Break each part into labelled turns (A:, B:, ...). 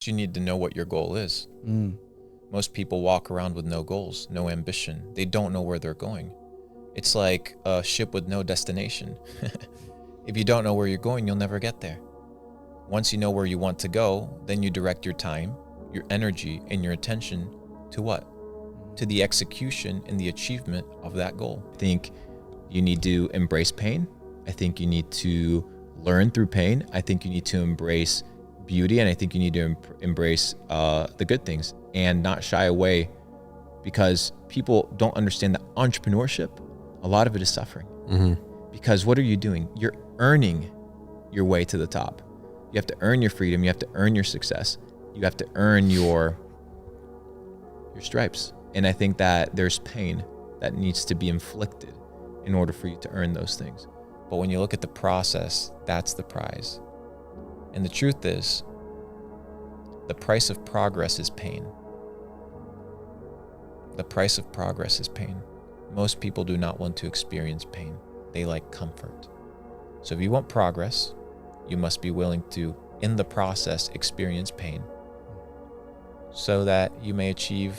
A: You need to know what your goal is. Most people walk around with no goals, no ambition. They don't know where they're going. It's like a ship with no destination. If you don't know where you're going, you'll never get there. Once you know where you want to go, then you direct your time, your energy, and your attention to what? To the execution and the achievement of that goal. I think you need to embrace pain. I think you need to learn through pain. I think you need to embrace beauty, and I think you need to embrace the good things and not shy away, because people don't understand that entrepreneurship, a lot of it is suffering. Because what are you doing? You're earning your way to the top. You have to earn your freedom. You have to earn your success. You have to earn your stripes. And I think that there's pain that needs to be inflicted in order for you to earn those things. But when you look at the process, that's the prize. And the truth is, the price of progress is pain. The price of progress is pain. Most people do not want to experience pain. They like comfort. So if you want progress, you must be willing to, in the process, experience pain so that you may achieve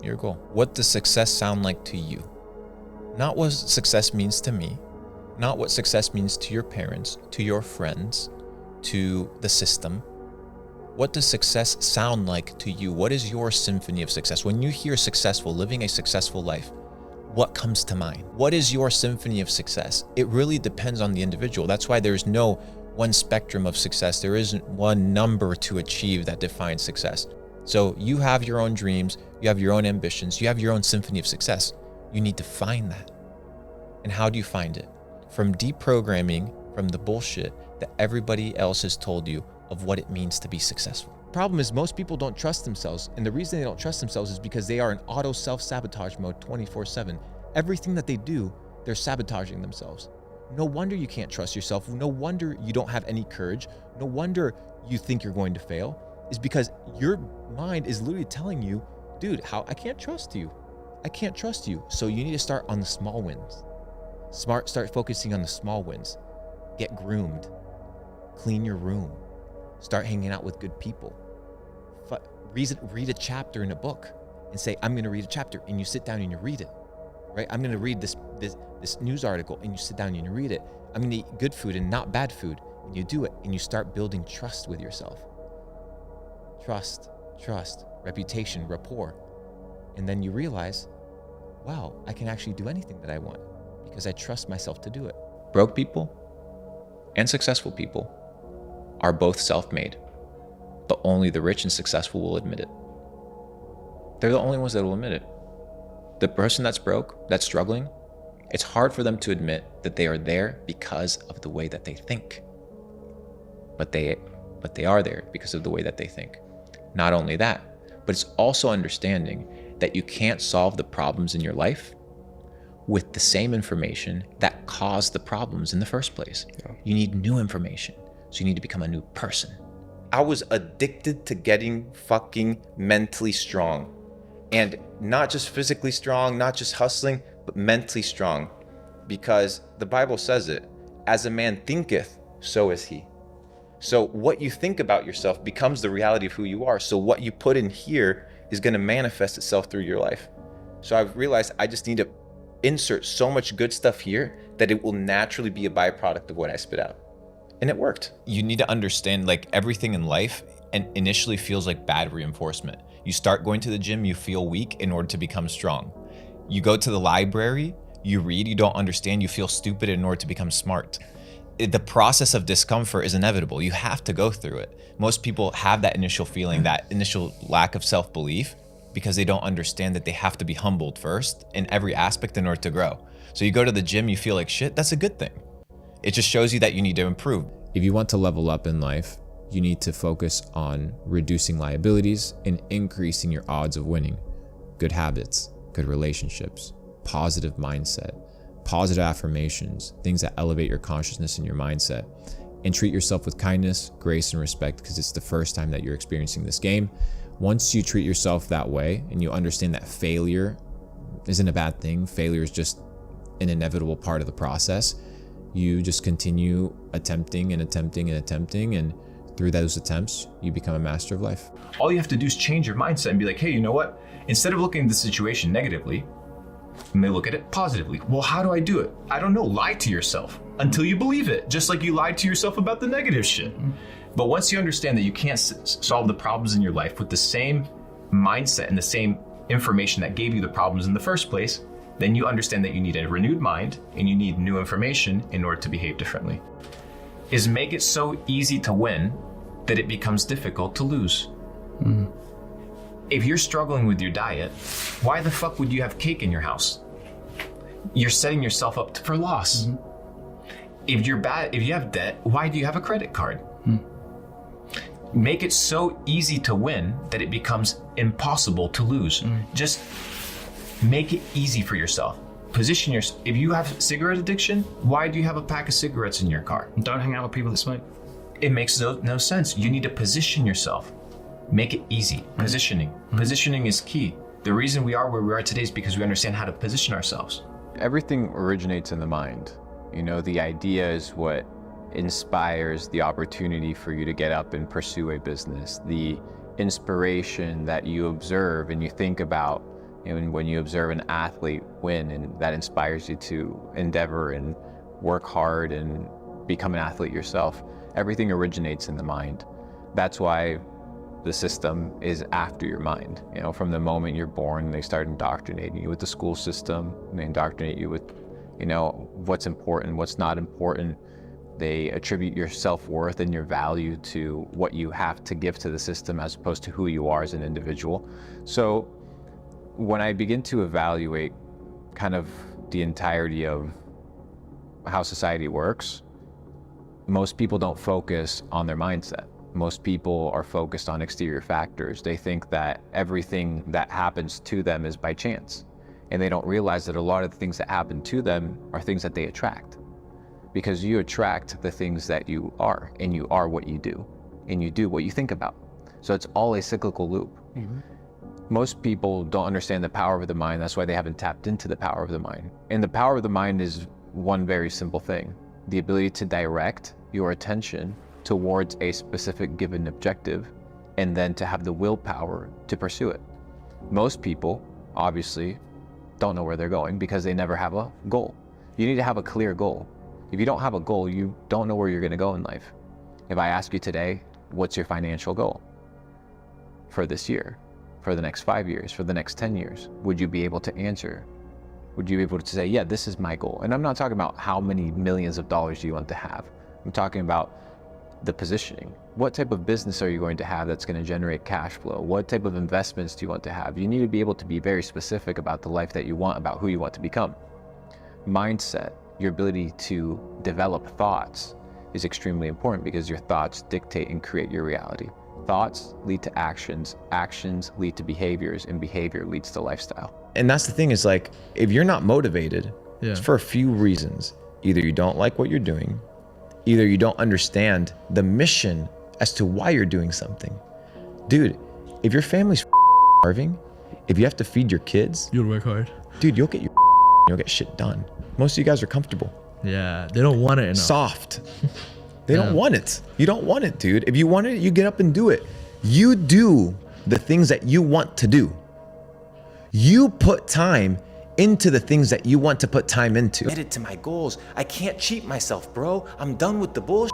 A: your goal. What does success sound like to you? Not what success means to me, not what success means to your parents, to your friends, to the system. What does success sound like to you? What is your symphony of success? When you hear successful, living a successful life, what comes to mind? What is your symphony of success? It really depends on the individual. That's why there's no one spectrum of success. There isn't one number to achieve that defines success. So you have your own dreams, you have your own ambitions, you have your own symphony of success. You need to find that. And how do you find it? From deprogramming from the bullshit that everybody else has told you of what it means to be successful. Problem is, most people don't trust themselves, and the reason they don't trust themselves is because they are in auto self-sabotage mode 24/7. Everything that they do, they're sabotaging themselves. No wonder you can't trust yourself. No wonder you don't have any courage. No wonder you think you're going to fail. Is because your mind is literally telling you, dude, I can't trust you. I can't trust you. So you need to start on the small wins. Start focusing on the small wins. Get groomed. Clean your room. Start hanging out with good people. Read a chapter in a book and say, I'm going to read a chapter, and you sit down and you read it, right? I'm going to read this news article, and you sit down and you read it. I'm going to eat good food and not bad food, and you do it, and you start building trust with yourself. Trust, reputation, rapport. And then you realize, wow, I can actually do anything that I want because I trust myself to do it. Broke people and successful people are both self-made, but only the rich and successful will admit it. They're the only ones that will admit it. The person that's broke, that's struggling, it's hard for them to admit that they are there because of the way that they think. But they are there because of the way that they think. Not only that, but it's also understanding that you can't solve the problems in your life with the same information that caused the problems in the first place. Yeah. You need new information. So you need to become a new person. I was addicted to getting fucking mentally strong. And not just physically strong, not just hustling, but mentally strong. Because the Bible says it, as a man thinketh, so is he. So what you think about yourself becomes the reality of who you are. So what you put in here is going to manifest itself through your life. So I've realized I just need to insert so much good stuff here that it will naturally be a byproduct of what I spit out. And it worked. You need to understand, like, everything in life and initially feels like bad reinforcement. You start going to the gym, you feel weak in order to become strong. You go to the library, you read, you don't understand, you feel stupid in order to become smart. The process of discomfort is inevitable. You have to go through it. Most people have that initial feeling, that initial lack of self-belief, because they don't understand that they have to be humbled first in every aspect in order to grow. So you go to the gym, you feel like shit, that's a good thing. It just shows you that you need to improve. If you want to level up in life, you need to focus on reducing liabilities and increasing your odds of winning. Good habits, good relationships, positive mindset, positive affirmations, things that elevate your consciousness and your mindset. And treat yourself with kindness, grace, and respect, because it's the first time that you're experiencing this game. Once you treat yourself that way and you understand that failure isn't a bad thing, failure is just an inevitable part of the process, you just continue attempting, and through those attempts, you become a master of life.
B: All you have to do is change your mindset and be like, hey, you know what? Instead of looking at the situation negatively, you may look at it positively. Well, how do I do it? I don't know. Lie to yourself until you believe it, just like you lied to yourself about the negative shit. But once you understand that you can't solve the problems in your life with the same mindset and the same information that gave you the problems in the first place, then you understand that you need a renewed mind and you need new information in order to behave differently. Is make it so easy to win that it becomes difficult to lose. If you're struggling with your diet, why the fuck would you have cake in your house? You're setting yourself up for loss. If you have debt, why do you have a credit card? Make it so easy to win that it becomes impossible to lose. Just make it easy for yourself. Position yourself. If you have cigarette addiction, why do you have a pack of cigarettes in your car?
C: Don't hang out with people that smoke.
B: It makes no sense. You need to position yourself. Make it easy. Positioning. Positioning is key. The reason we are where we are today is because we understand how to position ourselves.
D: Everything originates in the mind. You know, the idea is what inspires the opportunity for you to get up and pursue a business. The inspiration that you observe and you think about, and when you observe an athlete win, and that inspires you to endeavor and work hard and become an athlete yourself. Everything originates in the mind. That's why the system is after your mind. You know, from the moment you're born, they start indoctrinating you with the school system, and they indoctrinate you with, you know, what's important, what's not important. They attribute your self-worth and your value to what you have to give to the system as opposed to who you are as an individual. So when I begin to evaluate kind of the entirety of how society works, most people don't focus on their mindset. Most people are focused on exterior factors. They think that everything that happens to them is by chance. And they don't realize that a lot of the things that happen to them are things that they attract. Because you attract the things that you are, and you are what you do, and you do what you think about. So it's all a cyclical loop. Most people don't understand the power of the mind. That's why they haven't tapped into the power of the mind. And the power of the mind is one very simple thing: the ability to direct your attention towards a specific given objective, and then to have the willpower to pursue it. Most people, obviously, don't know where they're going because they never have a goal. You need to have a clear goal. If you don't have a goal, you don't know where you're going to go in life. If I ask you today, what's your financial goal for this year, for the next 5 years, for the next 10 years, would you be able to answer? Would you be able to say, yeah, this is my goal? And I'm not talking about how many millions of dollars you want to have. I'm talking about the positioning. What type of business are you going to have that's going to generate cash flow? What type of investments do you want to have? You need to be able to be very specific about the life that you want, about who you want to become. Mindset, your ability to develop thoughts, is extremely important because your thoughts dictate and create your reality. Thoughts lead to actions, actions lead to behaviors, and behavior leads to lifestyle.
A: And that's the thing, is like, if you're not motivated, it's for a few reasons. Either you don't like what you're doing, either you don't understand the mission as to why you're doing something. Dude, if your family's starving, if you have to feed your kids,
C: You'll work hard.
A: dude, you'll get shit done. Most of you guys are comfortable.
C: Yeah, they don't want it enough.
A: Soft. They don't want it. You don't want it, dude. If you want it, you get up and do it. You do the things that you want to do. You put time into the things that you want to put time into.
E: Committed to my goals. I can't cheat myself, bro. I'm done with the bullshit.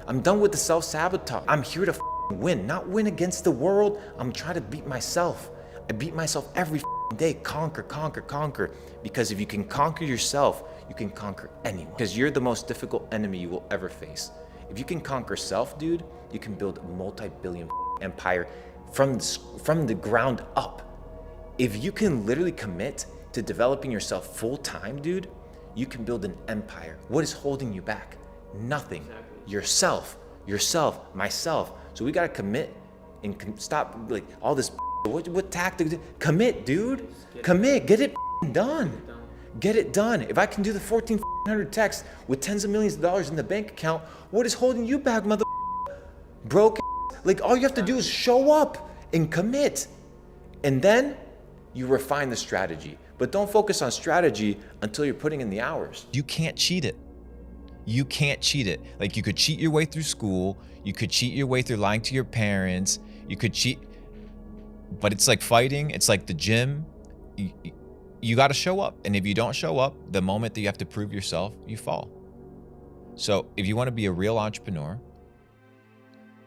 E: I'm done with the self-sabotage. I'm here to win, not win against the world. I'm trying to beat myself. I beat myself every day. Conquer, conquer, conquer. Because if you can conquer yourself, you can conquer anyone. Because you're the most difficult enemy you will ever face. If you can conquer self, dude, you can build a multi-billion empire from the ground up. If you can literally commit to developing yourself full time, dude, you can build an empire. What is holding you back? Nothing. Yourself, myself. So we gotta commit and stop like all this. What tactic? Commit, dude. Commit. Get it done. Get it done. If I can do the 1,400 texts with tens of millions of dollars in the bank account, what is holding you back, mother? Broke. Like, all you have to do is show up and commit, and then you refine the strategy. But don't focus on strategy until you're putting in the hours.
A: You can't cheat it. You can't cheat it. Like, you could cheat your way through school, you could cheat your way through lying to your parents, you could cheat, but it's like fighting, it's like the gym. You got to show up. And if you don't show up, the moment that you have to prove yourself, you fall. So if you want to be a real entrepreneur,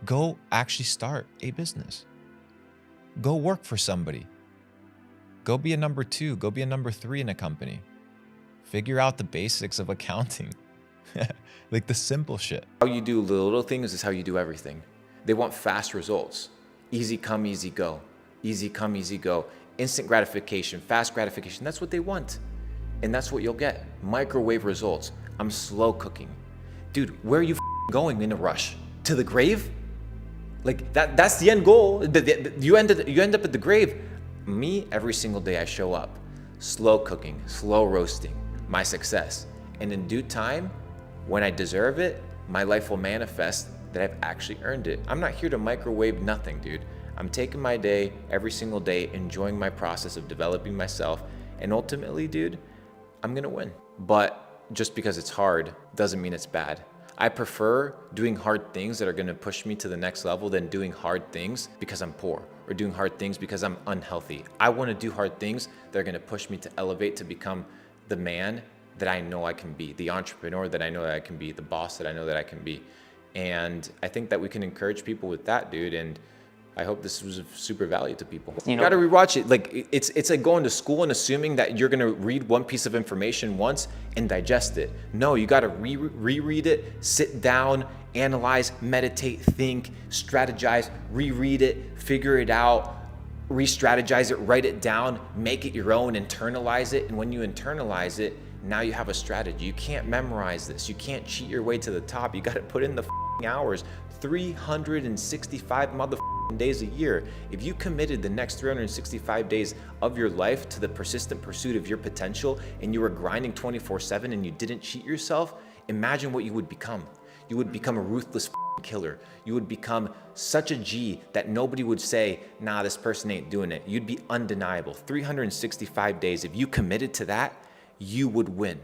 A: go actually start a business. Go work for somebody. Go be a number 2, go be a number 3 in a company. Figure out the basics of accounting. Like the simple shit.
E: How you do the little things is how you do everything. They want fast results. Easy come, easy go. Easy come, easy go. Instant gratification, fast gratification. That's what they want. And that's what you'll get. Microwave results. I'm slow cooking. Dude, where are you going in a rush? To the grave? Like that's the end goal. You end up at the grave. Me, every single day I show up. Slow cooking, slow roasting, my success. And in due time, when I deserve it, my life will manifest that I've actually earned it. I'm not here to microwave nothing, dude. I'm taking my day, every single day, enjoying my process of developing myself. And ultimately, dude, I'm gonna win. But just because it's hard doesn't mean it's bad. I prefer doing hard things that are gonna push me to the next level than doing hard things because I'm poor or doing hard things because I'm unhealthy. I wanna do hard things that are gonna push me to elevate, to become the man that I know I can be, the entrepreneur that I know that I can be, the boss that I know that I can be. And I think that we can encourage people with that, dude. And I hope this was of super value to people. You gotta rewatch it. Like it's like going to school and assuming that you're gonna read one piece of information once and digest it. No, you gotta reread it, sit down, analyze, meditate, think, strategize, reread it, figure it out, re-strategize it, write it down, make it your own, internalize it. And when you internalize it, now you have a strategy. You can't memorize this. You can't cheat your way to the top. You gotta put in the hours, 365 days a year. If you committed the next 365 days of your life to the persistent pursuit of your potential and you were grinding 24/7 and you didn't cheat yourself, imagine what you would become. You would become a ruthless killer. You would become such a G that nobody would say, nah, this person ain't doing it. You'd be undeniable. 365 days. If you committed to that, you would win.